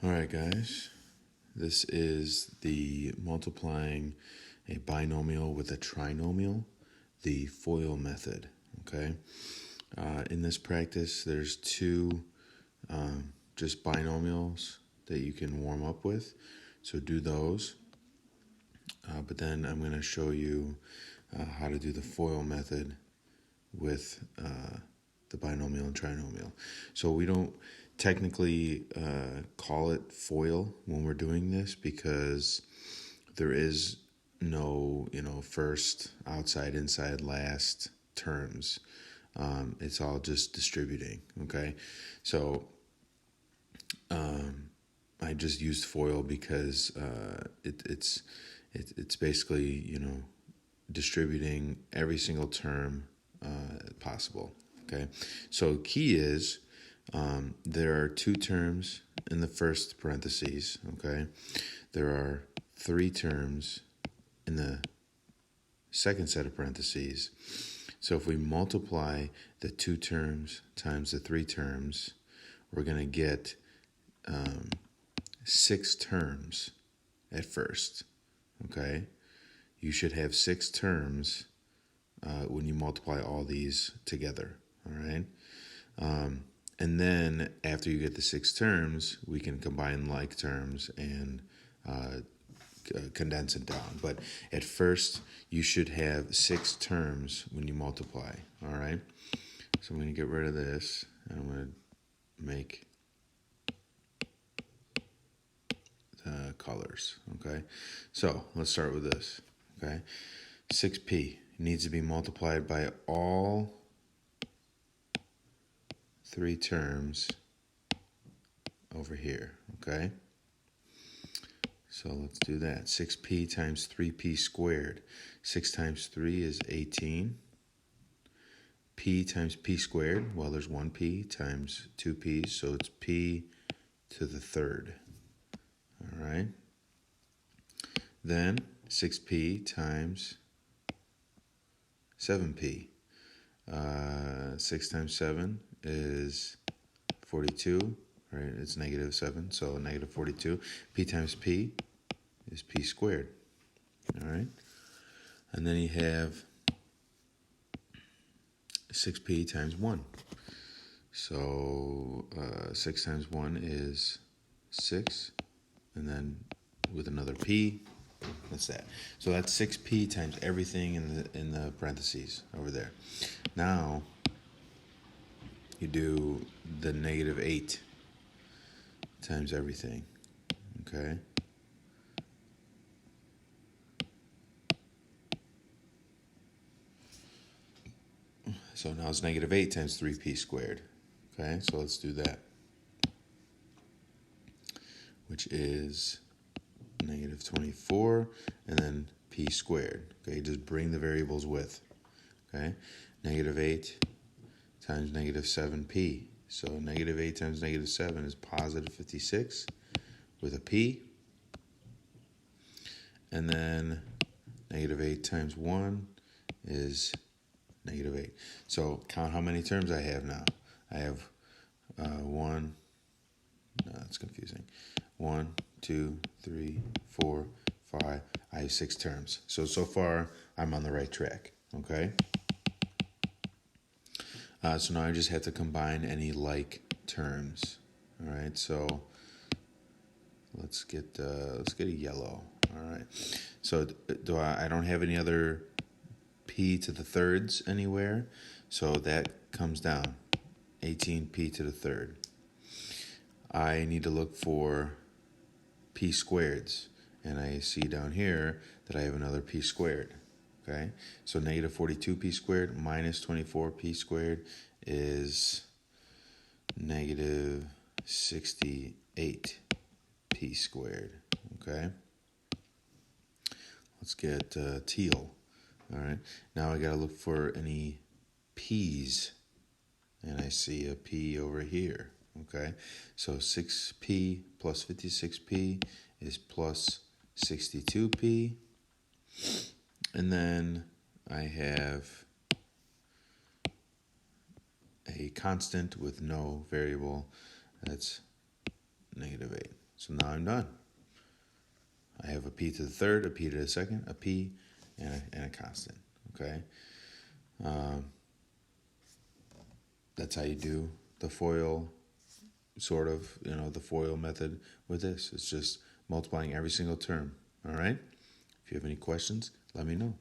Alright guys, this is the multiplying a binomial with a trinomial, the FOIL method, okay? In this practice, there's two just binomials that you can warm up with, so do those. But then I'm going to show you how to do the FOIL method with the binomial and trinomial. So we don't technically call it FOIL when we're doing this because there is no, first, outside, inside, last terms. It's all just distributing, okay? So I just used FOIL because it's basically, distributing every single term possible. Okay, so key is there are two terms in the first parentheses. Okay, there are three terms in the second set of parentheses. So if we multiply the two terms times the three terms, we're going to get 6 terms at first. Okay, you should have 6 terms when you multiply all these together. All right, and then after you get the 6 terms, we can combine like terms and condense it down. But at first, you should have 6 terms when you multiply. All right, so I'm going to get rid of this, and I'm going to make colors. Okay, so let's start with this. Okay, 6p needs to be multiplied by all 3 terms over here. Okay, so let's do that. 6p times 3p squared. 6 times 3 is 18. P times p squared, well, there's 1p times 2p's, so it's p to the third. All right, then 6p times 7p. 6 times 7 is 42, right? It's negative 7, so negative 42. P times p is p squared. All right, and then you have 6p times 1. So 6 times 1 is 6, and then with another p, that's that. So that's 6p times everything in the parentheses over there. Now you do the negative 8 times everything. Okay. So now it's negative 8 times 3p squared. Okay, so let's do that, which is negative 24, and then p squared. Okay, just bring the variables with. Okay, negative 8 times negative 7p. So negative 8 times negative 7 is positive 56 with a p. And then negative 8 times 1 is negative 8. So count how many terms I have now. I have 1, no, that's confusing. 1, 2, 3, 4, 5. I have 6 terms. So far, I'm on the right track. Okay. So now I just have to combine any like terms. All right. So let's get a yellow. All right. So I don't have any other p to the thirds anywhere. So that comes down. 18p to the third. I need to look for p squareds, and I see down here that I have another p squared. Okay, so negative 42p squared minus 24p squared is negative 68p squared. Okay, let's get teal. All right, now I gotta look for any p's, and I see a p over here. Okay, so 6p plus 56p is plus 62p. And then I have a constant with no variable. That's negative 8. So now I'm done. I have a p to the third, a p to the second, a p, and a constant, okay? That's how you do the FOIL, sort of, the FOIL method with this. It's just multiplying every single term, all right? If you have any questions, let me know.